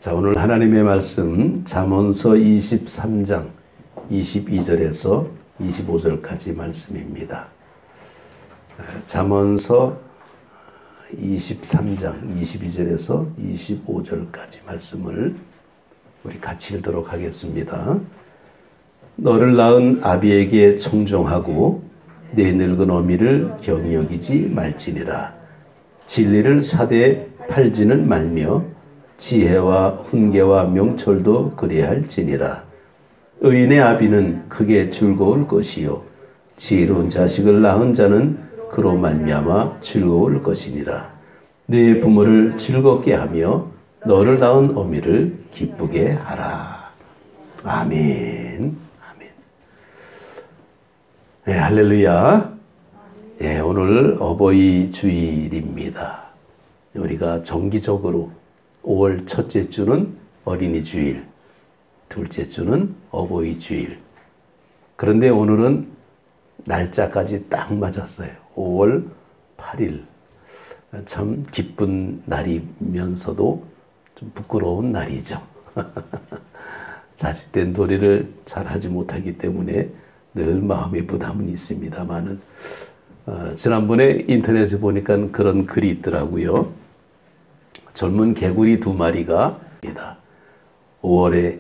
자, 오늘 하나님의 말씀 잠언서 23장 22절에서 25절까지 말씀입니다. 잠언서 23장 22절에서 25절까지 말씀을 우리 같이 읽도록 하겠습니다. 너를 낳은 아비에게 청종하고 내 늙은 어미를 경히 여기지 말지니라. 진리를 사대에 팔지는 말며 지혜와 훈계와 명철도 그리할지니라. 의인의 아비는 크게 즐거울 것이요 지혜로운 자식을 낳은 자는 그로 말미암아 즐거울 것이니라. 네 부모를 즐겁게 하며 너를 낳은 어미를 기쁘게 하라. 아멘. 아멘. 네, 할렐루야. 네, 오늘 어버이 주일입니다. 우리가 정기적으로 5월 첫째 주는 어린이 주일, 둘째 주는 어버이 주일. 그런데 오늘은 날짜까지 딱 맞았어요. 5월 8일. 참 기쁜 날이면서도 좀 부끄러운 날이죠. 자식된 도리를 잘 하지 못하기 때문에 늘 마음의 부담은 있습니다만은, 지난번에 인터넷에 보니까 그런 글이 있더라고요. 젊은 개구리 2마리가 5월의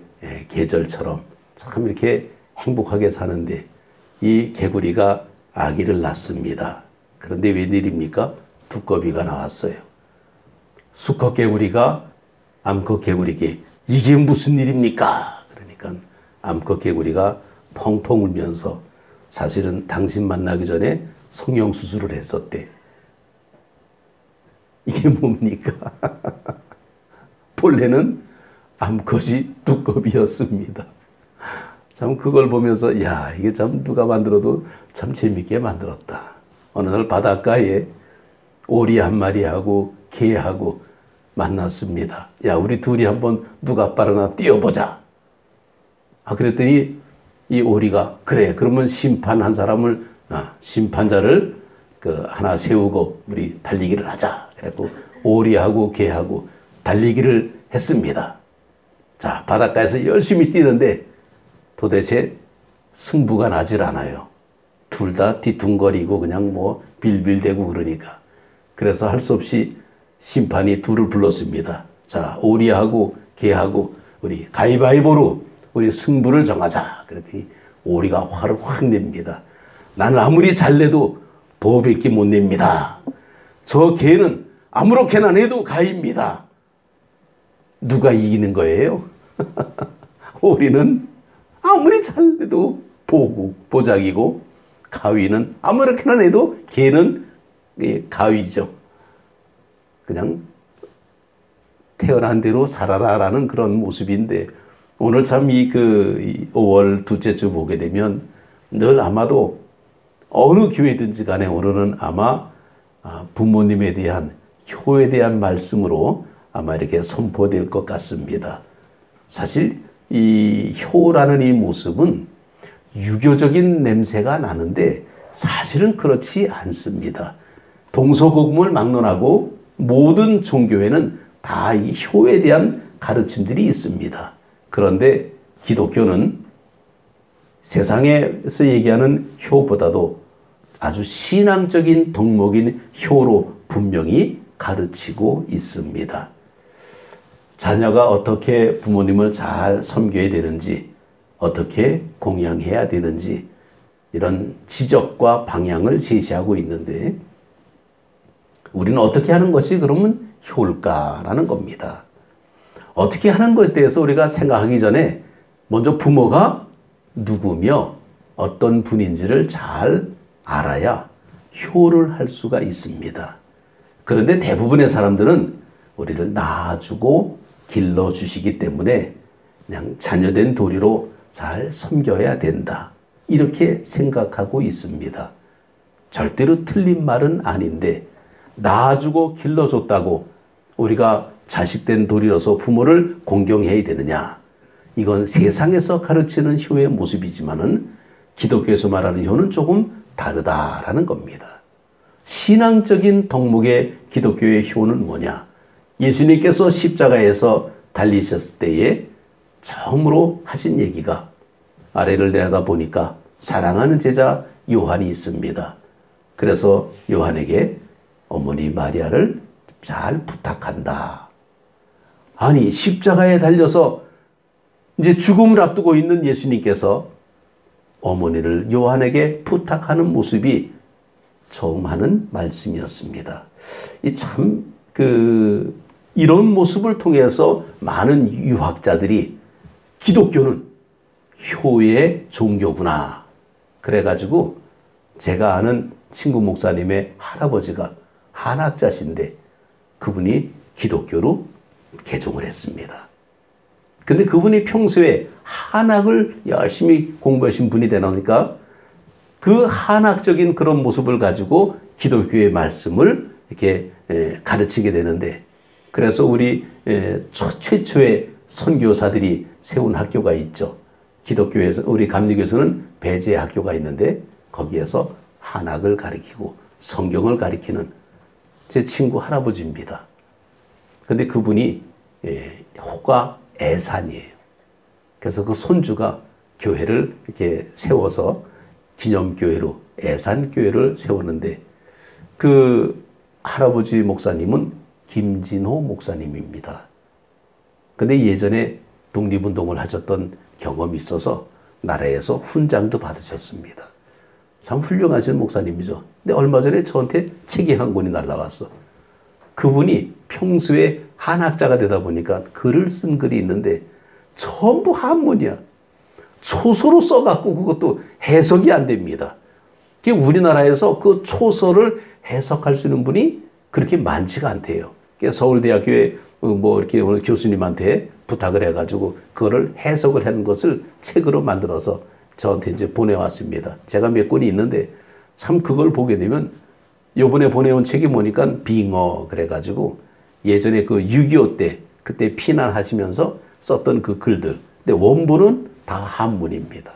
계절처럼 참 이렇게 행복하게 사는데 이 개구리가 아기를 낳습니다. 그런데 웬일입니까? 두꺼비가 나왔어요. 수컷 개구리가 암컷 개구리에게 이게 무슨 일입니까? 그러니까 암컷 개구리가 펑펑 울면서 사실은 당신 만나기 전에 성형수술을 했었대. 이게 뭡니까? 본래는 암컷이 두꺼비였습니다. 참 그걸 보면서 야, 이게 참 누가 만들어도 참 재밌게 만들었다. 어느 날 바닷가에 오리 한 마리하고 개하고 만났습니다. 야, 우리 둘이 한번 누가 빠르나 뛰어보자. 그랬더니 이 오리가 그래, 그러면 심판한 사람을, 심판자를 하나 세우고 우리 달리기를 하자. 그래서 오리하고 개하고 달리기를 했습니다. 자, 바닷가에서 열심히 뛰는데 도대체 승부가 나질 않아요. 둘 다 뒤뚱거리고 그냥 뭐 빌빌대고 그러니까. 그래서 할 수 없이 심판이 둘을 불렀습니다. 자, 오리하고 개하고 우리 가위바위보로 우리 승부를 정하자. 그랬더니 오리가 화를 확 냅니다. 나는 아무리 잘 내도 보호밖에 못 냅니다. 저 개는 아무렇게나 내도 가입니다. 누가 이기는 거예요? 오리는 아무리 잘 내도 보작이고, 가위는 아무렇게나 내도 개는 가위죠. 그냥 태어난 대로 살아라라는 그런 모습인데, 오늘 참 이 5월 둘째 주 보게 되면 늘 아마도 어느 교회든지 간에 오늘은 아마 부모님에 대한 효에 대한 말씀으로 아마 이렇게 선포될 것 같습니다. 사실 이 효라는 이 모습은 유교적인 냄새가 나는데 사실은 그렇지 않습니다. 동서고금을 막론하고 모든 종교에는 다 이 효에 대한 가르침들이 있습니다. 그런데 기독교는 세상에서 얘기하는 효보다도 아주 신앙적인 덕목인 효로 분명히 가르치고 있습니다. 자녀가 어떻게 부모님을 잘 섬겨야 되는지, 어떻게 공양해야 되는지 이런 지적과 방향을 제시하고 있는데, 우리는 어떻게 하는 것이 그러면 효일까라는 겁니다. 어떻게 하는 것에 대해서 우리가 생각하기 전에 먼저 부모가 누구며 어떤 분인지를 잘 알아야 효를 할 수가 있습니다. 그런데 대부분의 사람들은 우리를 낳아주고 길러주시기 때문에 그냥 자녀된 도리로 잘 섬겨야 된다, 이렇게 생각하고 있습니다. 절대로 틀린 말은 아닌데, 낳아주고 길러줬다고 우리가 자식된 도리로서 부모를 공경해야 되느냐? 이건 세상에서 가르치는 효의 모습이지만은 기독교에서 말하는 효는 조금 다르다라는 겁니다. 신앙적인 덕목의 기독교의 효는 뭐냐? 예수님께서 십자가에서 달리셨을 때에 처음으로 하신 얘기가 아래를 내려다보니까 사랑하는 제자 요한이 있습니다. 그래서 요한에게 어머니 마리아를 잘 부탁한다. 아니, 십자가에 달려서 이제 죽음을 앞두고 있는 예수님께서 어머니를 요한에게 부탁하는 모습이 처음 하는 말씀이었습니다. 이런 모습을 통해서 많은 유학자들이 기독교는 효의 종교구나. 그래가지고 제가 아는 친구 목사님의 할아버지가 한학자신데 그분이 기독교로 개종을 했습니다. 근데 그분이 평소에 한학을 열심히 공부하신 분이 되다 보니까 그 한학적인 그런 모습을 가지고 기독교의 말씀을 이렇게 가르치게 되는데, 그래서 우리 최초의 선교사들이 세운 학교가 있죠. 기독교에서, 우리 감리교에서는 배제 학교가 있는데 거기에서 한학을 가르치고 성경을 가르치는 제 친구 할아버지입니다. 근데 그분이 호가 애산이에요. 그래서 그 손주가 교회를 이렇게 세워서 기념교회로 애산교회를 세웠는데, 그 할아버지 목사님은 김진호 목사님입니다. 근데 예전에 독립운동을 하셨던 경험이 있어서 나라에서 훈장도 받으셨습니다. 참 훌륭하신 목사님이죠. 근데 얼마 전에 저한테 책이 한 권이 날라왔어. 그분이 평소에 한학자가 되다 보니까 글을 쓴 글이 있는데 전부 한문이야. 초서로 써갖고 그것도 해석이 안 됩니다. 우리나라에서 그 초서를 해석할 수 있는 분이 그렇게 많지가 않대요. 서울대학교에 이렇게 교수님한테 부탁을 해가지고 그거를 해석을 하는 것을 책으로 만들어서 저한테 이제 보내왔습니다. 제가 몇 권이 있는데 참 그걸 보게 되면 요번에 보내온 책이 뭐니까 빙어 그래가지고 예전에 그 6.25 때 그때 피난하시면서 썼던 그 글들. 근데 원본은 다 한문입니다.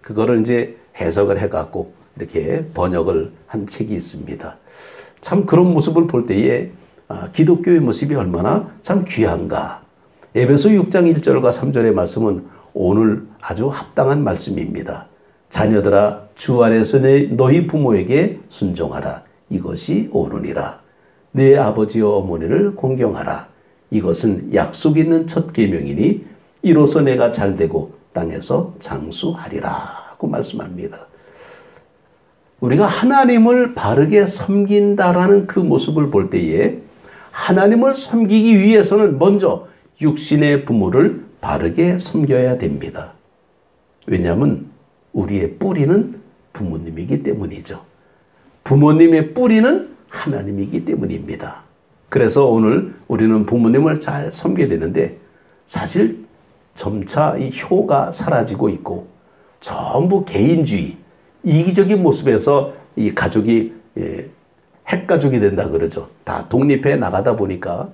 그거를 이제 해석을 해갖고 이렇게 번역을 한 책이 있습니다. 참 그런 모습을 볼 때에 기독교의 모습이 얼마나 참 귀한가. 에베소 6장 1절과 3절의 말씀은 오늘 아주 합당한 말씀입니다. 자녀들아 주 안에서 너희 부모에게 순종하라. 이것이 옳으니라. 내 아버지와 어머니를 공경하라. 이것은 약속 있는 첫 계명이니 이로써 내가 잘되고 땅에서 장수하리라고 말씀합니다. 우리가 하나님을 바르게 섬긴다라는 그 모습을 볼 때에 하나님을 섬기기 위해서는 먼저 육신의 부모를 바르게 섬겨야 됩니다. 왜냐하면 우리의 뿌리는 부모님이기 때문이죠. 부모님의 뿌리는 하나님이기 때문입니다. 그래서 오늘 우리는 부모님을 잘 섬겨야 되는데 사실 점차 이 효가 사라지고 있고 전부 개인주의, 이기적인 모습에서 이 가족이 핵가족이 된다 그러죠. 다 독립해 나가다 보니까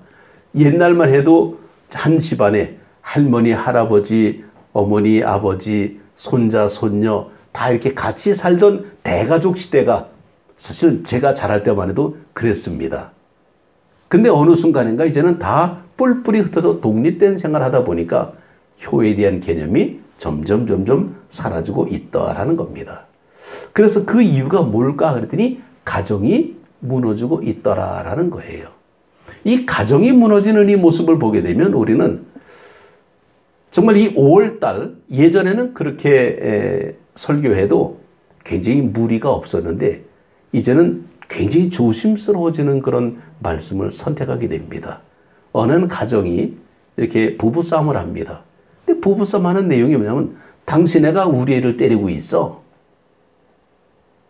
옛날만 해도 한 집안에 할머니, 할아버지, 어머니, 아버지, 손자, 손녀 다 이렇게 같이 살던 대가족 시대가 사실 제가 자랄 때만 해도 그랬습니다. 근데 어느 순간인가 이제는 다 뿔뿔이 흩어져 독립된 생활을 하다 보니까 효에 대한 개념이 점점 사라지고 있다라는 겁니다. 그래서 그 이유가 뭘까 그랬더니 가정이 무너지고 있더라라는 거예요. 이 가정이 무너지는 이 모습을 보게 되면 우리는 정말 이 5월달 예전에는 그렇게 설교해도 굉장히 무리가 없었는데 이제는 굉장히 조심스러워지는 그런 말씀을 선택하게 됩니다. 어느 가정이 이렇게 부부싸움을 합니다. 근데 부부싸움 하는 내용이 뭐냐면 당신 애가 우리 애를 때리고 있어.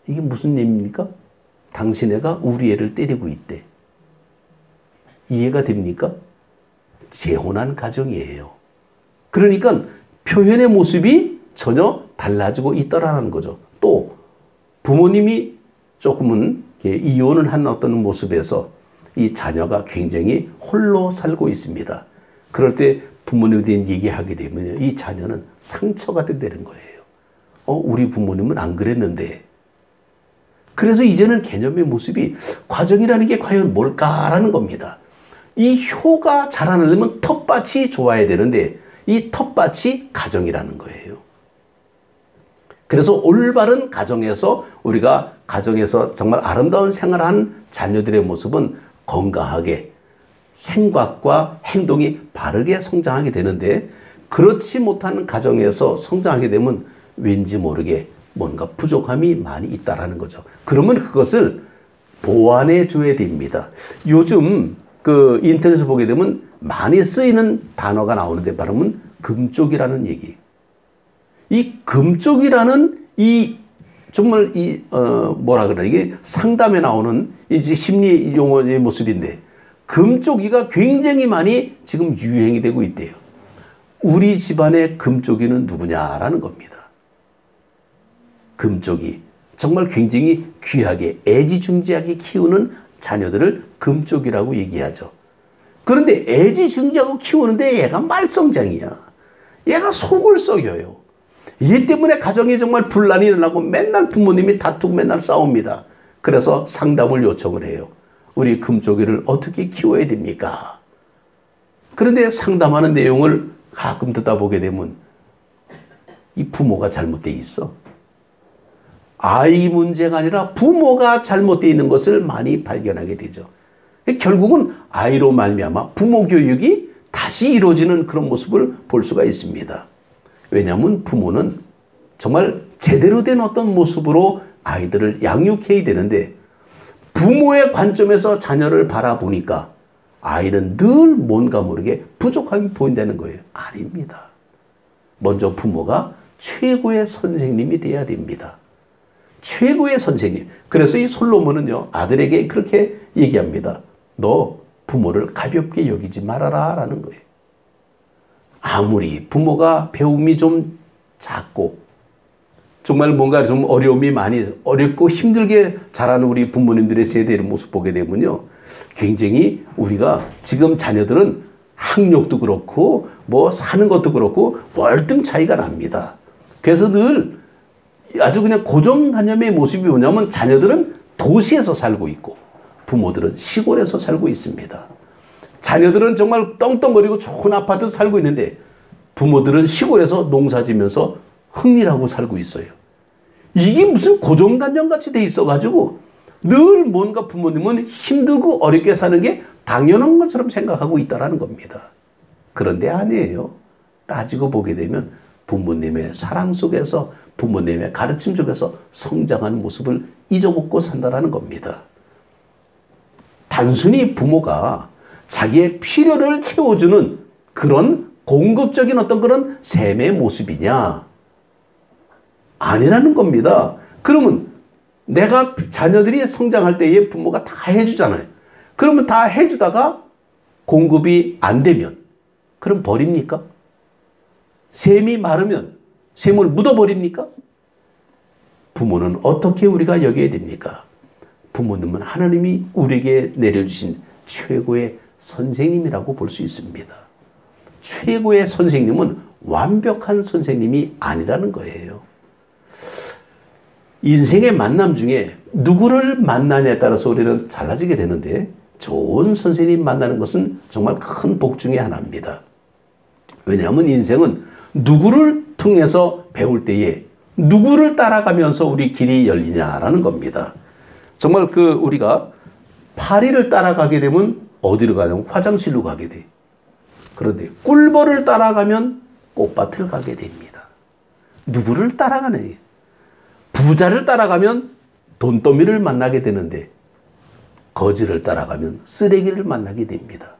이게 무슨 의미입니까? 당신 애가 우리 애를 때리고 있대. 이해가 됩니까? 재혼한 가정이에요. 그러니까 표현의 모습이 전혀 달라지고 있더라는 거죠. 또 부모님이 조금은 이혼을 한 어떤 모습에서 이 자녀가 굉장히 홀로 살고 있습니다. 그럴 때 부모님에 대한 얘기하게 되면 이 자녀는 상처가 된다는 거예요. 우리 부모님은 안 그랬는데. 그래서 이제는 개념의 모습이 과정이라는 게 과연 뭘까라는 겁니다. 이 효가 자라나려면 텃밭이 좋아야 되는데 이 텃밭이 가정이라는 거예요. 그래서 올바른 가정에서 우리가 가정에서 정말 아름다운 생활한 자녀들의 모습은 건강하게 생각과 행동이 바르게 성장하게 되는데 그렇지 못한 가정에서 성장하게 되면 왠지 모르게 뭔가 부족함이 많이 있다라는 거죠. 그러면 그것을 보완해 줘야 됩니다. 요즘 그 인터넷을 보게 되면 많이 쓰이는 단어가 나오는데 발음은 금쪽이라는 얘기. 이 금쪽이라는 이 정말 이 뭐라 그래 이게 상담에 나오는 이제 심리 용어의 모습인데 금쪽이가 굉장히 많이 지금 유행이 되고 있대요. 우리 집안의 금쪽이는 누구냐라는 겁니다. 금쪽이 정말 굉장히 귀하게 애지중지하게 키우는 자녀들을 금쪽이라고 얘기하죠. 그런데 애지중지하고 키우는데 얘가 말썽장이야. 얘가 속을 썩여요. 얘 때문에 가정에 정말 분란이 일어나고 맨날 부모님이 다투고 맨날 싸웁니다. 그래서 상담을 요청을 해요. 우리 금쪽이를 어떻게 키워야 됩니까? 그런데 상담하는 내용을 가끔 듣다 보게 되면 이 부모가 잘못되어 있어. 아이 문제가 아니라 부모가 잘못되어 있는 것을 많이 발견하게 되죠. 결국은 아이로 말미암아 부모 교육이 다시 이루어지는 그런 모습을 볼 수가 있습니다. 왜냐하면 부모는 정말 제대로 된 어떤 모습으로 아이들을 양육해야 되는데 부모의 관점에서 자녀를 바라보니까 아이는 늘 뭔가 모르게 부족함이 보인다는 거예요. 아닙니다. 먼저 부모가 최고의 선생님이 돼야 됩니다. 최고의 선생님. 그래서 이 솔로몬은요, 아들에게 그렇게 얘기합니다. 너 부모를 가볍게 여기지 말아라 라는 거예요. 아무리 부모가 배움이 좀 작고 정말 뭔가 좀 어려움이 많이 어렵고 힘들게 자라는 우리 부모님들의 세대의 모습 보게 되면요, 굉장히 우리가 지금 자녀들은 학력도 그렇고 뭐 사는 것도 그렇고 월등 차이가 납니다. 그래서 늘 아주 그냥 고정관념의 모습이 뭐냐면 자녀들은 도시에서 살고 있고 부모들은 시골에서 살고 있습니다. 자녀들은 정말 떵떵거리고 좋은 아파트에서 살고 있는데 부모들은 시골에서 농사 지면서 흥리라고 살고 있어요. 이게 무슨 고정관념 같이 돼 있어가지고 늘 뭔가 부모님은 힘들고 어렵게 사는 게 당연한 것처럼 생각하고 있다는 겁니다. 그런데 아니에요. 따지고 보게 되면 부모님의 사랑 속에서 부모님의 가르침 속에서 성장하는 모습을 잊어먹고 산다는 겁니다. 단순히 부모가 자기의 필요를 채워주는 그런 공급적인 어떤 그런 삶의 모습이냐? 아니라는 겁니다. 그러면 내가 자녀들이 성장할 때에 부모가 다 해주잖아요. 그러면 다 해주다가 공급이 안 되면 그럼 버립니까? 샘이 마르면 샘을 묻어버립니까? 부모는 어떻게 우리가 여겨야 됩니까? 부모님은 하나님이 우리에게 내려주신 최고의 선생님이라고 볼 수 있습니다. 최고의 선생님은 완벽한 선생님이 아니라는 거예요. 인생의 만남 중에 누구를 만나냐에 따라서 우리는 달라지게 되는데 좋은 선생님 만나는 것은 정말 큰 복 중에 하나입니다. 왜냐하면 인생은 누구를 통해서 배울 때에 누구를 따라가면서 우리 길이 열리냐라는 겁니다. 정말 우리가 파리를 따라가게 되면 어디로 가냐면 화장실로 가게 돼. 그런데 꿀벌을 따라가면 꽃밭을 가게 됩니다. 누구를 따라가느냐. 부자를 따라가면 돈더미를 만나게 되는데 거지를 따라가면 쓰레기를 만나게 됩니다.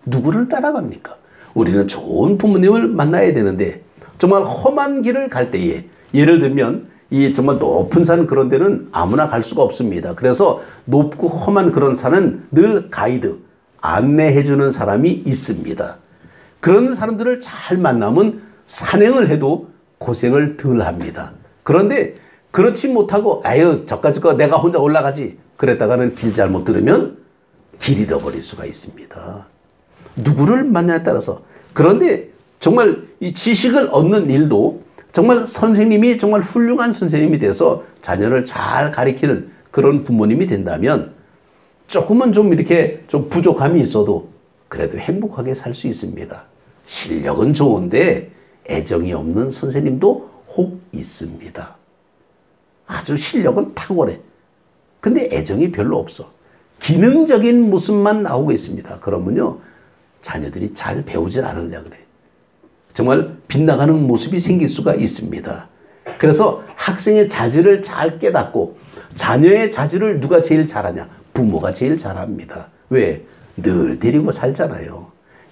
누구를 따라갑니까? 우리는 좋은 부모님을 만나야 되는데 정말 험한 길을 갈 때에 예를 들면 이 정말 높은 산 그런 데는 아무나 갈 수가 없습니다. 그래서 높고 험한 그런 산은 늘 가이드, 안내해 주는 사람이 있습니다. 그런 사람들을 잘 만나면 산행을 해도 고생을 덜 합니다. 그런데 그렇지 못하고 아유 저까지 거 내가 혼자 올라가지 그랬다가는 길 잘못 들으면 길 잃어버릴 수가 있습니다. 누구를 만나냐에 따라서. 그런데 정말 이 지식을 얻는 일도 정말 선생님이 정말 훌륭한 선생님이 돼서 자녀를 잘 가리키는 그런 부모님이 된다면 조금은 좀 이렇게 좀 부족함이 있어도 그래도 행복하게 살 수 있습니다. 실력은 좋은데 애정이 없는 선생님도 혹 있습니다. 아주 실력은 탁월해. 근데 애정이 별로 없어. 기능적인 모습만 나오고 있습니다. 그러면요, 자녀들이 잘 배우질 않으려 그래. 정말 빗나가는 모습이 생길 수가 있습니다. 그래서 학생의 자질을 잘 깨닫고 자녀의 자질을 누가 제일 잘하냐? 부모가 제일 잘합니다. 왜? 늘 데리고 살잖아요.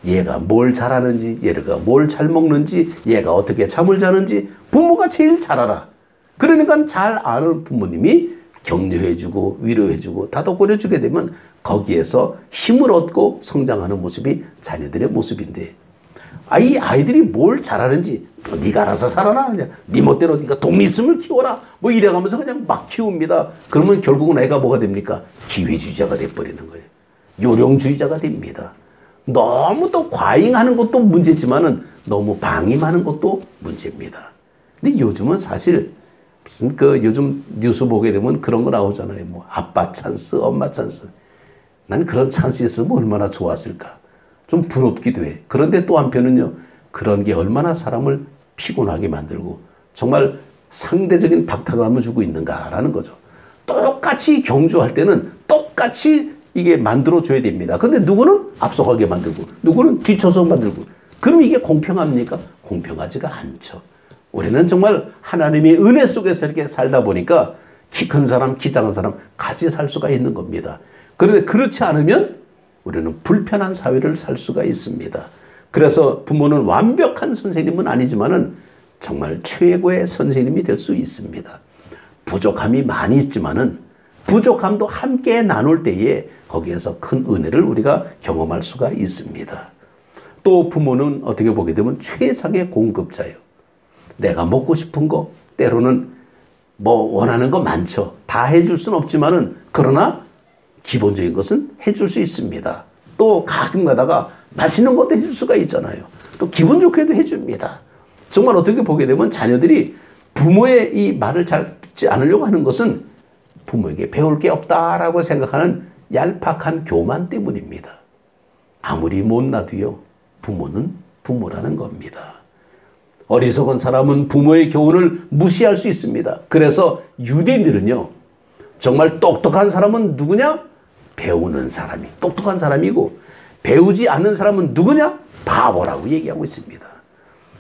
얘가 뭘 잘하는지, 얘가 뭘 잘 먹는지, 얘가 어떻게 잠을 자는지 부모가 제일 잘 알아. 그러니까 잘 아는 부모님이 격려해주고 위로해주고 다독거려주게 되면 거기에서 힘을 얻고 성장하는 모습이 자녀들의 모습인데, 이 아이들이 뭘 잘하는지 네가 알아서 살아라, 그냥 네 멋대로 네가 독립심을 키워라, 뭐 이래가면서 그냥 막 키웁니다. 그러면 결국은 애가 뭐가 됩니까? 기회주의자가 돼버리는 거예요. 요령주의자가 됩니다. 너무 또 과잉하는 것도 문제지만은 너무 방임하는 것도 문제입니다. 근데 요즘은 사실 무슨 요즘 뉴스 보게 되면 그런 거 나오잖아요. 뭐 아빠 찬스, 엄마 찬스. 난 그런 찬스 있으면 얼마나 좋았을까. 좀 부럽기도 해. 그런데 또 한편은요, 그런 게 얼마나 사람을 피곤하게 만들고 정말 상대적인 박탈감을 주고 있는가라는 거죠. 똑같이 경주할 때는 똑같이 이게 만들어줘야 됩니다. 근데 누구는 앞서가게 만들고 누구는 뒤쳐서 만들고, 그럼 이게 공평합니까? 공평하지가 않죠. 우리는 정말 하나님의 은혜 속에서 이렇게 살다 보니까 키 큰 사람, 키 작은 사람 같이 살 수가 있는 겁니다. 그런데 그렇지 않으면 우리는 불편한 사회를 살 수가 있습니다. 그래서 부모는 완벽한 선생님은 아니지만은 정말 최고의 선생님이 될 수 있습니다. 부족함이 많이 있지만은 부족함도 함께 나눌 때에 거기에서 큰 은혜를 우리가 경험할 수가 있습니다. 또 부모는 어떻게 보게 되면 최상의 공급자예요. 내가 먹고 싶은 거, 때로는 뭐 원하는 거 많죠. 다 해줄 수는 없지만은 그러나 기본적인 것은 해줄 수 있습니다. 또 가끔 가다가 맛있는 것도 해줄 수가 있잖아요. 또 기분 좋게도 해줍니다. 정말 어떻게 보게 되면 자녀들이 부모의 이 말을 잘 듣지 않으려고 하는 것은 부모에게 배울 게 없다라고 생각하는 얄팍한 교만 때문입니다. 아무리 못나도요, 부모는 부모라는 겁니다. 어리석은 사람은 부모의 교훈을 무시할 수 있습니다. 그래서 유대인들은요, 정말 똑똑한 사람은 누구냐? 배우는 사람이 똑똑한 사람이고, 배우지 않는 사람은 누구냐? 바보라고 얘기하고 있습니다.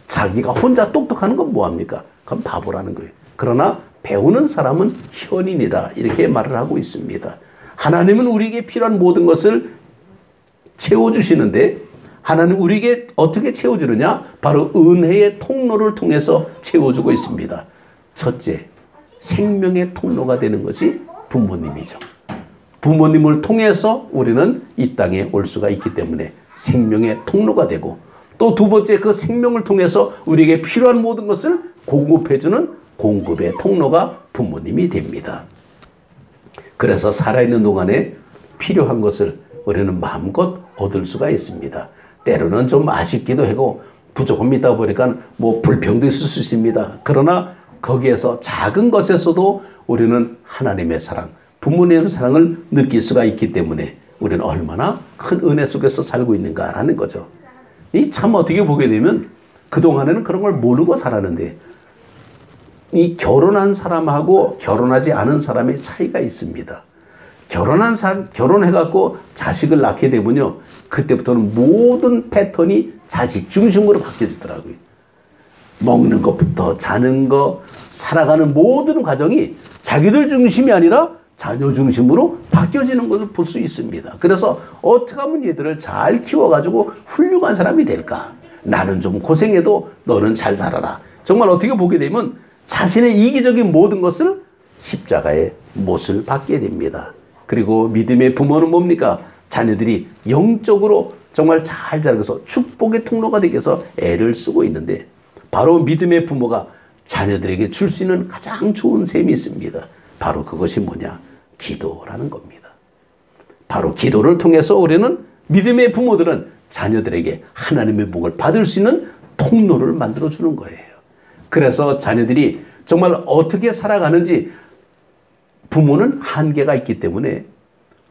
자기가 혼자 똑똑한 건 뭐합니까? 그건 바보라는 거예요. 그러나 배우는 사람은 현인이라 이렇게 말을 하고 있습니다. 하나님은 우리에게 필요한 모든 것을 채워주시는데, 하나님 우리에게 어떻게 채워주느냐? 바로 은혜의 통로를 통해서 채워주고 있습니다. 첫째, 생명의 통로가 되는 것이 부모님이죠. 부모님을 통해서 우리는 이 땅에 올 수가 있기 때문에 생명의 통로가 되고, 또 두 번째, 그 생명을 통해서 우리에게 필요한 모든 것을 공급해주는 공급의 통로가 부모님이 됩니다. 그래서 살아있는 동안에 필요한 것을 우리는 마음껏 얻을 수가 있습니다. 때로는 좀 아쉽기도 하고 부족함이 있다 보니까 뭐 불평도 있을 수 있습니다. 그러나 거기에서 작은 것에서도 우리는 하나님의 사랑, 부모님의 사랑을 느낄 수가 있기 때문에 우리는 얼마나 큰 은혜 속에서 살고 있는가라는 거죠. 이 참 어떻게 보게 되면 그동안에는 그런 걸 모르고 살았는데, 이 결혼한 사람하고 결혼하지 않은 사람의 차이가 있습니다. 결혼해갖고 자식을 낳게 되면요, 그때부터는 모든 패턴이 자식 중심으로 바뀌어지더라고요. 먹는 것부터 자는 거, 살아가는 모든 과정이 자기들 중심이 아니라 자녀 중심으로 바뀌어지는 것을 볼 수 있습니다. 그래서 어떻게 하면 얘들을 잘 키워가지고 훌륭한 사람이 될까? 나는 좀 고생해도 너는 잘 살아라. 정말 어떻게 보게 되면 자신의 이기적인 모든 것을 십자가의 못을 받게 됩니다. 그리고 믿음의 부모는 뭡니까? 자녀들이 영적으로 정말 잘 자라서 축복의 통로가 되기 위해서 애를 쓰고 있는데, 바로 믿음의 부모가 자녀들에게 줄 수 있는 가장 좋은 셈이 있습니다. 바로 그것이 뭐냐? 기도라는 겁니다. 바로 기도를 통해서 우리는, 믿음의 부모들은 자녀들에게 하나님의 복을 받을 수 있는 통로를 만들어주는 거예요. 그래서 자녀들이 정말 어떻게 살아가는지, 부모는 한계가 있기 때문에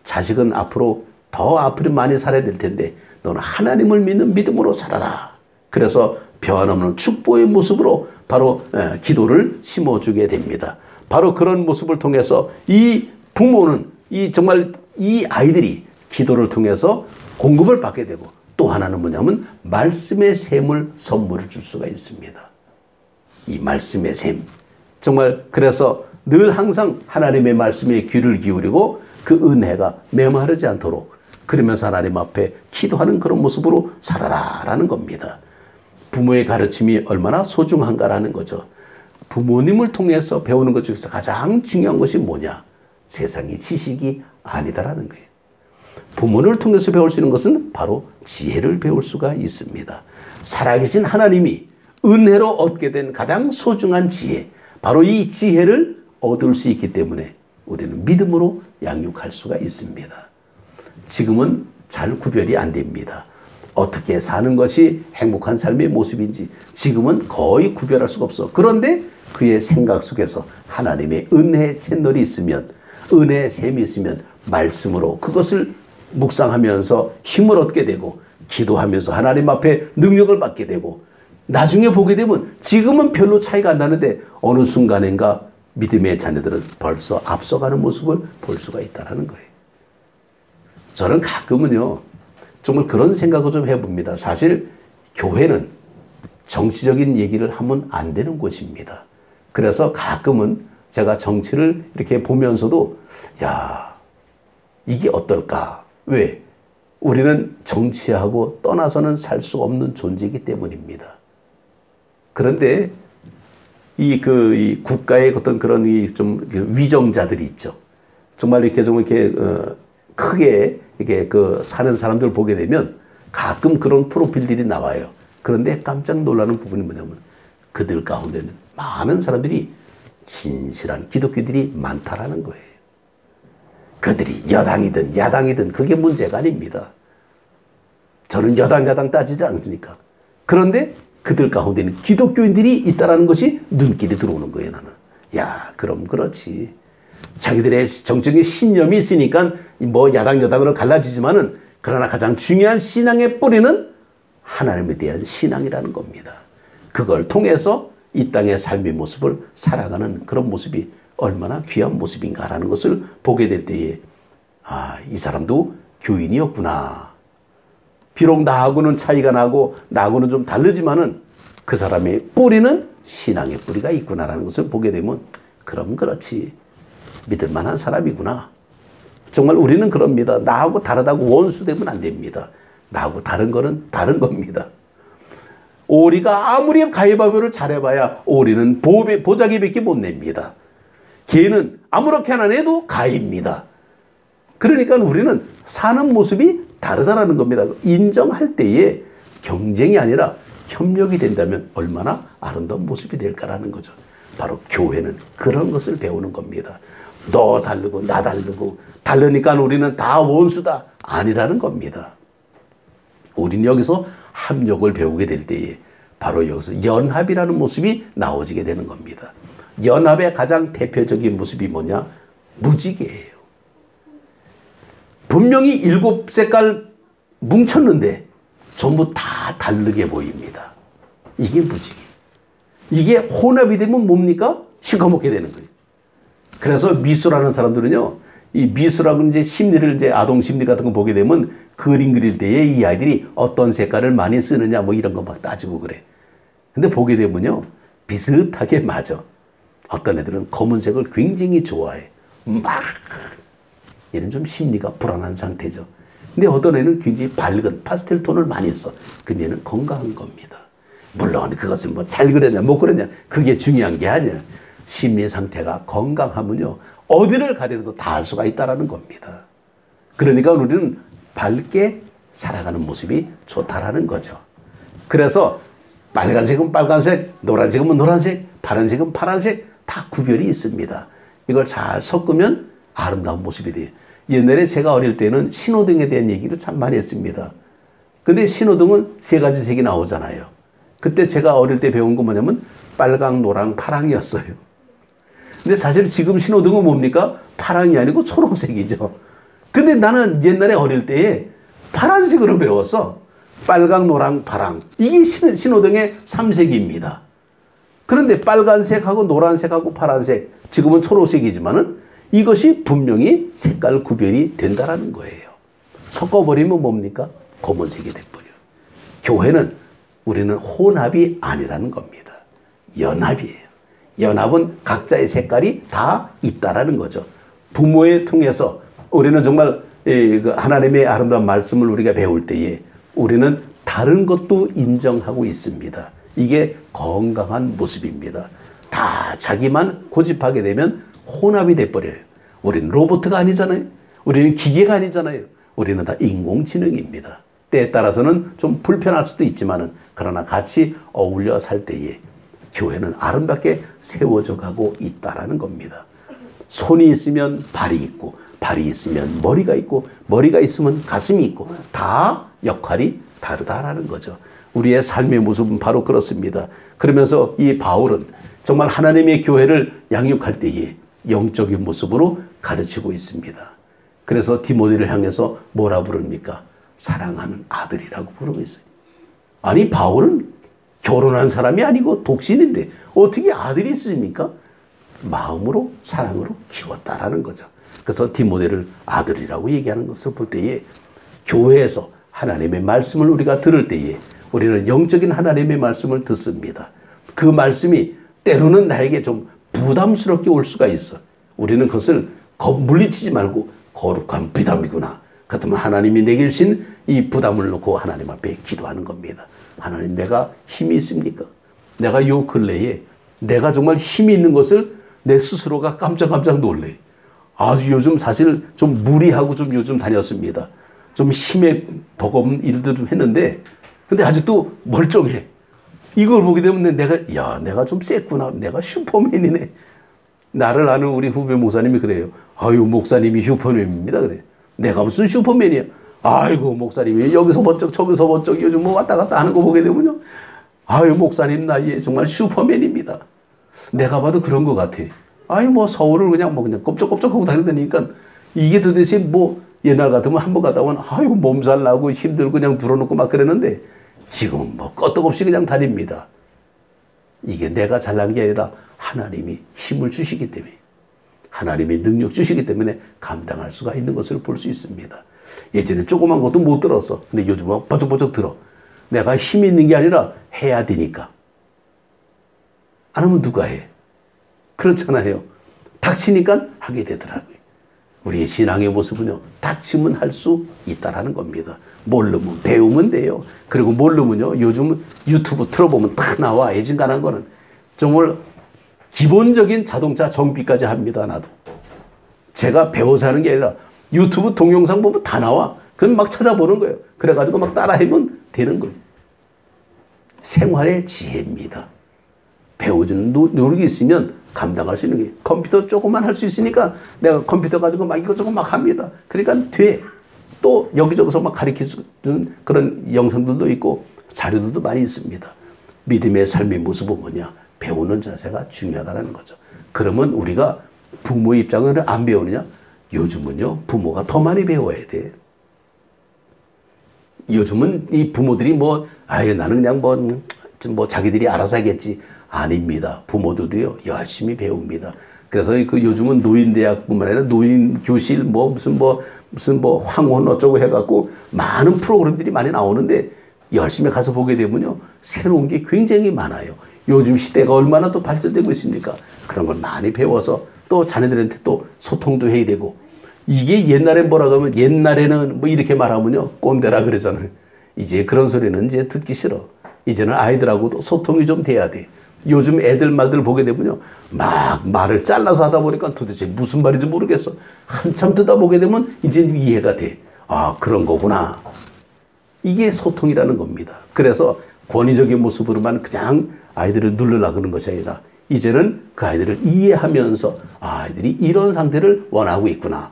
자식은 앞으로 더 많이 살아야 될 텐데 너는 하나님을 믿는 믿음으로 살아라. 그래서 변함없는 축복의 모습으로 바로 기도를 심어주게 됩니다. 바로 그런 모습을 통해서 이 부모는 정말 이 아이들이 기도를 통해서 공급을 받게 되고, 또 하나는 뭐냐면 말씀의 샘을 선물을 줄 수가 있습니다. 이 말씀의 샘. 정말 그래서 늘 항상 하나님의 말씀에 귀를 기울이고 그 은혜가 메마르지 않도록, 그러면서 하나님 앞에 기도하는 그런 모습으로 살아라라는 겁니다. 부모의 가르침이 얼마나 소중한가라는 거죠. 부모님을 통해서 배우는 것 중에서 가장 중요한 것이 뭐냐? 세상의 지식이 아니다라는 거예요. 부모를 통해서 배울 수 있는 것은 바로 지혜를 배울 수가 있습니다. 살아계신 하나님이 은혜로 얻게 된 가장 소중한 지혜, 바로 이 지혜를 얻을 수 있기 때문에 우리는 믿음으로 양육할 수가 있습니다. 지금은 잘 구별이 안 됩니다. 어떻게 사는 것이 행복한 삶의 모습인지 지금은 거의 구별할 수가 없어. 그런데 그의 생각 속에서 하나님의 은혜 채널이 있으면, 은혜의 샘이 있으면 말씀으로 그것을 묵상하면서 힘을 얻게 되고, 기도하면서 하나님 앞에 능력을 받게 되고, 나중에 보게 되면 지금은 별로 차이가 안 나는데 어느 순간인가 믿음의 자녀들은 벌써 앞서가는 모습을 볼 수가 있다는 거예요. 저는 가끔은요, 정말 그런 생각을 좀 해봅니다. 사실 교회는 정치적인 얘기를 하면 안 되는 곳입니다. 그래서 가끔은 제가 정치를 이렇게 보면서도 야, 이게 어떨까? 왜? 우리는 정치하고 떠나서는 살 수 없는 존재이기 때문입니다. 그런데 이 국가의 어떤 그런 좀 위정자들이 있죠. 정말 이렇게 좀 이렇게 크게 이게 사는 사람들 보게 되면 가끔 그런 프로필들이 나와요. 그런데 깜짝 놀라는 부분이 뭐냐면 그들 가운데는 많은 사람들이 진실한 기독교들이 많다라는 거예요. 그들이 여당이든 야당이든 그게 문제가 아닙니다. 저는 여당 따지지 않으니까. 그런데 그들 가운데는 기독교인들이 있다는 것이 눈길이 들어오는 거예요, 나는. 야, 그럼 그렇지. 자기들의 정적인 신념이 있으니까 뭐 야당 여당으로 갈라지지만은, 그러나 가장 중요한 신앙의 뿌리는 하나님에 대한 신앙이라는 겁니다. 그걸 통해서 이 땅의 삶의 모습을 살아가는 그런 모습이 얼마나 귀한 모습인가라는 것을 보게 될 때에, 아, 이 사람도 교인이었구나. 비록 나하고는 차이가 나고 나하고는 좀 다르지만은 그 사람의 뿌리는 신앙의 뿌리가 있구나라는 것을 보게 되면, 그럼 그렇지. 믿을 만한 사람이구나. 정말 우리는 그럽니다. 나하고 다르다고 원수되면 안 됩니다. 나하고 다른 거는 다른 겁니다. 오리가 아무리 가위바위보를 잘해봐야 오리는 보자기밖에 못 냅니다. 개는 아무렇게나 내도 가입니다. 그러니까 우리는 사는 모습이 다르다라는 겁니다. 인정할 때에 경쟁이 아니라 협력이 된다면 얼마나 아름다운 모습이 될까라는 거죠. 바로 교회는 그런 것을 배우는 겁니다. 너 다르고 나 다르고 다르니까 우리는 다 원수다 아니라는 겁니다. 우리는 여기서 합력을 배우게 될 때에 바로 여기서 연합이라는 모습이 나오지게 되는 겁니다. 연합의 가장 대표적인 모습이 뭐냐? 무지개예요. 분명히 7색깔 뭉쳤는데 전부 다 다르게 보입니다. 이게 무지개. 이게 혼합이 되면 뭡니까? 시커멓게 되는 거예요. 그래서 미술하는 사람들은요, 이 미술하고 이제 심리를, 이제 아동 심리 같은 거 보게 되면 그림 그릴 때에 이 아이들이 어떤 색깔을 많이 쓰느냐 뭐 이런 거 막 따지고 그래. 근데 보게 되면요, 비슷하게 맞아. 어떤 애들은 검은색을 굉장히 좋아해. 막 얘는 좀 심리가 불안한 상태죠. 근데 어떤 애는 굉장히 밝은 파스텔 톤을 많이 써. 그럼 얘는 건강한 겁니다. 물론 그것은 뭐 잘 그렸냐 못 그렸냐 그게 중요한 게 아니야. 심리 상태가 건강하면요, 어디를 가더라도 다 알 수가 있다는 겁니다. 그러니까 우리는 밝게 살아가는 모습이 좋다라는 거죠. 그래서 빨간색은 빨간색, 노란색은 노란색, 파란색은 파란색 다 구별이 있습니다. 이걸 잘 섞으면 아름다운 모습이 돼요. 옛날에 제가 어릴 때는 신호등에 대한 얘기를 참 많이 했습니다. 근데 신호등은 3가지 색이 나오잖아요. 그때 제가 어릴 때 배운 건 뭐냐면 빨강, 노랑, 파랑이었어요. 근데 사실 지금 신호등은 뭡니까? 파랑이 아니고 초록색이죠. 근데 나는 옛날에 어릴 때에 파란색으로 배웠어. 빨강, 노랑, 파랑. 이게 신호등의 3색입니다. 그런데 빨간색하고 노란색하고 파란색, 지금은 초록색이지만은 이것이 분명히 색깔 구별이 된다라는 거예요. 섞어버리면 뭡니까? 검은색이 돼버려요. 교회는 우리는 혼합이 아니라는 겁니다. 연합이에요. 연합은 각자의 색깔이 다 있다라는 거죠. 부모에 통해서 우리는 정말 하나님의 아름다운 말씀을 우리가 배울 때에 우리는 다른 것도 인정하고 있습니다. 이게 건강한 모습입니다. 다 자기만 고집하게 되면 혼합이 돼버려요. 우리는 로봇가 아니잖아요. 우리는 기계가 아니잖아요. 우리는 다 인공지능입니다. 때에 따라서는 좀 불편할 수도 있지만은 그러나 같이 어울려 살 때에 교회는 아름답게 세워져 가고 있다라는 겁니다. 손이 있으면 발이 있고, 발이 있으면 머리가 있고, 머리가 있으면 가슴이 있고, 다 역할이 다르다라는 거죠. 우리의 삶의 모습은 바로 그렇습니다. 그러면서 이 바울은 정말 하나님의 교회를 양육할 때에 영적인 모습으로 가르치고 있습니다. 그래서 디모데를 향해서 뭐라 부릅니까? 사랑하는 아들이라고 부르고 있어요. 아니, 바울은 결혼한 사람이 아니고 독신인데 어떻게 아들이 있습니까? 마음으로 사랑으로 키웠다라는 거죠. 그래서 디모데를 아들이라고 얘기하는 것을 볼 때에 교회에서 하나님의 말씀을 우리가 들을 때에 우리는 영적인 하나님의 말씀을 듣습니다. 그 말씀이 때로는 나에게 좀 부담스럽게 올 수가 있어. 우리는 그것을 물리치지 말고 거룩한 부담이구나. 그렇다면 하나님이 내게 주신 이 부담을 놓고 하나님 앞에 기도하는 겁니다. 하나님, 내가 힘이 있습니까? 내가 요 근래에 내가 정말 힘이 있는 것을 내 스스로가 깜짝깜짝 놀래. 아주 요즘 사실 좀 무리하고 좀 요즘 다녔습니다. 좀 힘에 버거운 일도 좀 했는데 근데 아직도 멀쩡해. 이걸 보게 되면 내가 좀 셌구나. 내가 슈퍼맨이네. 나를 아는 우리 후배 목사님이 그래요. 아유, 목사님이 슈퍼맨입니다. 그래. 내가 무슨 슈퍼맨이야. 아이고, 목사님이 여기서 번쩍 저기서 번쩍 요즘 뭐 왔다 갔다 하는 거 보게 되면요. 아유, 목사님 나이에 정말 슈퍼맨입니다. 내가 봐도 그런 것 같아. 아니, 뭐 서울을 그냥 꼼짝꼼짝 하고 다니다니까 이게 도대체 뭐 옛날 같으면 한 번 갔다 오면 아이고, 몸살 나고 힘들고 그냥 불어놓고 막 그랬는데 지금은 뭐 끄떡없이 그냥 다닙니다. 이게 내가 잘난 게 아니라 하나님이 힘을 주시기 때문에, 하나님이 능력 주시기 때문에 감당할 수가 있는 것을 볼 수 있습니다. 예전에 조그만 것도 못 들었어. 근데 요즘은 버쩍버쩍 들어. 내가 힘이 있는 게 아니라 해야 되니까. 안 하면 누가 해? 그렇잖아요. 닥치니까 하게 되더라고요. 우리의 신앙의 모습은요, 닥치면 할 수 있다라는 겁니다. 모르면 배우면 돼요. 그리고 모르면요, 요즘 유튜브 틀어보면 다 나와. 애진간한 거는 정말 기본적인 자동차 정비까지 합니다. 나도 제가 배워서 하는 게 아니라 유튜브 동영상 보면 다 나와. 그건 막 찾아보는 거예요. 그래가지고 막 따라하면 되는 거예요. 생활의 지혜입니다. 배워주는 노력이 있으면 감당할 수 있는 게, 컴퓨터 조금만 할 수 있으니까 내가 컴퓨터 가지고 막 이것저것 막 합니다. 그러니까 돼. 또 여기저기서 막 가르쳐주는 그런 영상들도 있고 자료들도 많이 있습니다. 믿음의 삶의 모습은 뭐냐? 배우는 자세가 중요하다는 거죠. 그러면 우리가 부모 입장을 안 배우느냐? 요즘은요, 부모가 더 많이 배워야 돼. 요즘은 이 부모들이 나는 그냥 뭐 자기들이 알아서 하겠지. 아닙니다. 부모들도요, 열심히 배웁니다. 그래서 요즘은 노인대학뿐만 아니라 노인교실 무슨 황혼 어쩌고 해갖고 많은 프로그램들이 많이 나오는데 열심히 가서 보게 되면요, 새로운 게 굉장히 많아요. 요즘 시대가 얼마나 또 발전되고 있습니까? 그런 걸 많이 배워서 또 자녀들한테 또 소통도 해야 되고, 이게 옛날에 뭐라고 하면, 옛날에는 뭐 이렇게 말하면요, 꼰대라 그러잖아요. 이제 그런 소리는 이제 듣기 싫어. 이제는 아이들하고도 소통이 좀 돼야 돼. 요즘 애들 말들 보게 되면요, 막 말을 잘라서 하다 보니까 도대체 무슨 말인지 모르겠어. 한참 듣다 보게 되면 이제 이해가 돼. 아, 그런 거구나. 이게 소통이라는 겁니다. 그래서 권위적인 모습으로만 그냥 아이들을 누르려고 그러는 것이 아니라 이제는 그 아이들을 이해하면서 아이들이 이런 상태를 원하고 있구나.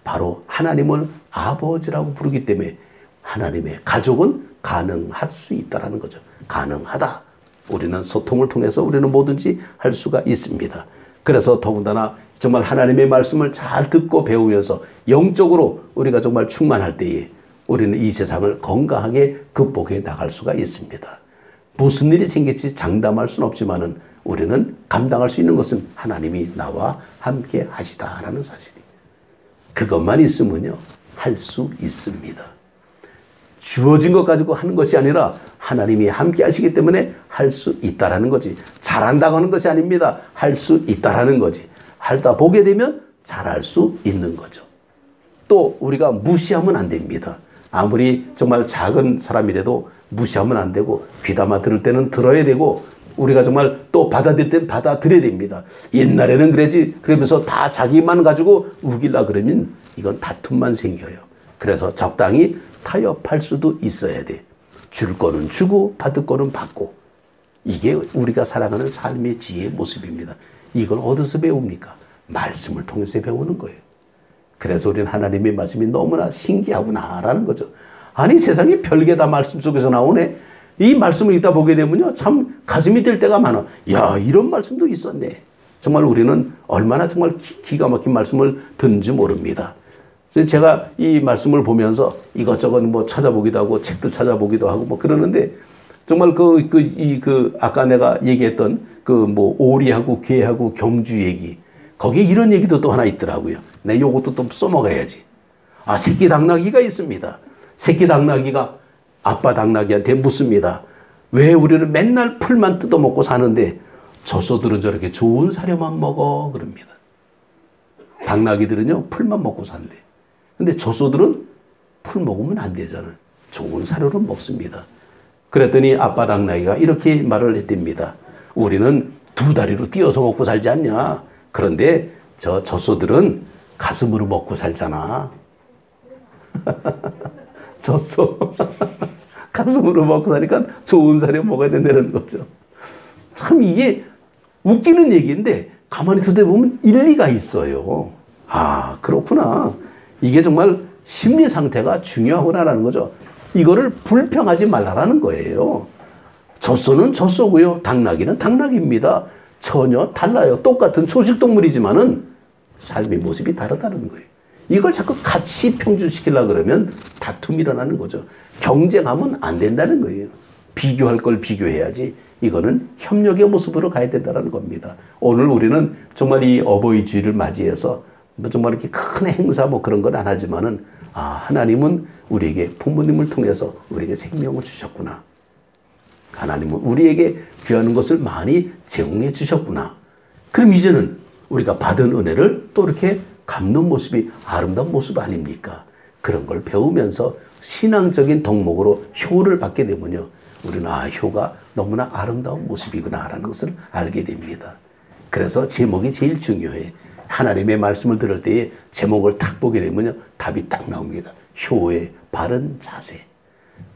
바로 하나님을 아버지라고 부르기 때문에 하나님의 가족은 가능할 수 있다는 거죠. 가능하다. 우리는 소통을 통해서 우리는 뭐든지 할 수가 있습니다. 그래서 더군다나 정말 하나님의 말씀을 잘 듣고 배우면서 영적으로 우리가 정말 충만할 때에 우리는 이 세상을 건강하게 극복해 나갈 수가 있습니다. 무슨 일이 생길지 장담할 수는 없지만은 우리는 감당할 수 있는 것은 하나님이 나와 함께 하시다라는 사실이에요. 그것만 있으면요, 할 수 있습니다. 주어진 것 가지고 하는 것이 아니라 하나님이 함께 하시기 때문에 할 수 있다라는 거지. 잘한다고 하는 것이 아닙니다. 할 수 있다라는 거지. 하다 보게 되면 잘할 수 있는 거죠. 또 우리가 무시하면 안 됩니다. 아무리 정말 작은 사람이라도 무시하면 안 되고, 귀담아 들을 때는 들어야 되고, 우리가 정말 또 받아들일 때는 받아들여야 됩니다. 옛날에는 그러지, 그러면서 다 자기만 가지고 우길라 그러면 이건 다툼만 생겨요. 그래서 적당히 타협할 수도 있어야 돼. 줄 거는 주고 받을 거는 받고. 이게 우리가 살아가는 삶의 지혜의 모습입니다. 이걸 어디서 배웁니까? 말씀을 통해서 배우는 거예요. 그래서 우리는 하나님의 말씀이 너무나 신기하구나라는 거죠. 아니, 세상에 별게 다 말씀 속에서 나오네. 이 말씀을 읽다 보게 되면요, 참 가슴이 뛸 때가 많아. 야, 이런 말씀도 있었네. 정말 우리는 얼마나 정말 기가 막힌 말씀을 듣는지 모릅니다. 그래서 제가 이 말씀을 보면서 이것저것 뭐 찾아보기도 하고 책도 찾아보기도 하고 뭐 그러는데, 정말 아까 내가 얘기했던 뭐 오리하고 개하고 경주 얘기, 거기에 이런 얘기도 또 하나 있더라고요. 내 요것도 또 써먹어야지. 아, 새끼 당나귀가 있습니다. 새끼 당나귀가 아빠 당나귀한테 묻습니다. 왜 우리는 맨날 풀만 뜯어먹고 사는데 젖소들은 저렇게 좋은 사료만 먹어? 그럽니다. 당나귀들은요, 풀만 먹고 산대. 근데 젖소들은 풀 먹으면 안 되잖아요. 좋은 사료를 먹습니다. 그랬더니 아빠 당나귀가 이렇게 말을 했답니다. 우리는 두 다리로 뛰어서 먹고 살지 않냐? 그런데 저 젖소들은 가슴으로 먹고 살잖아. 젖소. 가슴으로 먹고 사니까 좋은 사료 먹어야 된다는 거죠. 참 이게 웃기는 얘기인데 가만히 들여다보면 일리가 있어요. 아, 그렇구나. 이게 정말 심리 상태가 중요하구나라는 거죠. 이거를 불평하지 말라라는 거예요. 젖소는 젖소고요. 당나귀는 당나귀입니다. 전혀 달라요. 똑같은 초식동물이지만은 삶의 모습이 다르다는 거예요. 이걸 자꾸 같이 평준시키려고 그러면 다툼이 일어나는 거죠. 경쟁하면 안 된다는 거예요. 비교할 걸 비교해야지. 이거는 협력의 모습으로 가야 된다는 겁니다. 오늘 우리는 정말 이 어버이 주일을 맞이해서 정말 이렇게 큰 행사 뭐 그런 건 안 하지만은, 아, 하나님은 우리에게 부모님을 통해서 우리에게 생명을 주셨구나. 하나님은 우리에게 귀한 것을 많이 제공해 주셨구나. 그럼 이제는 우리가 받은 은혜를 또 이렇게 갚는 모습이 아름다운 모습 아닙니까? 그런 걸 배우면서 신앙적인 덕목으로 효를 받게 되면요, 우리는 아, 효가 너무나 아름다운 모습이구나라는 것을 알게 됩니다. 그래서 제목이 제일 중요해. 하나님의 말씀을 들을 때에 제목을 딱 보게 되면요, 답이 딱 나옵니다. 효의 바른 자세.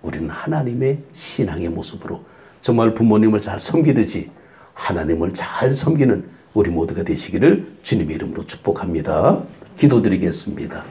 우리는 하나님의 신앙의 모습으로 정말 부모님을 잘 섬기듯이 하나님을 잘 섬기는 우리 모두가 되시기를 주님의 이름으로 축복합니다. 기도드리겠습니다.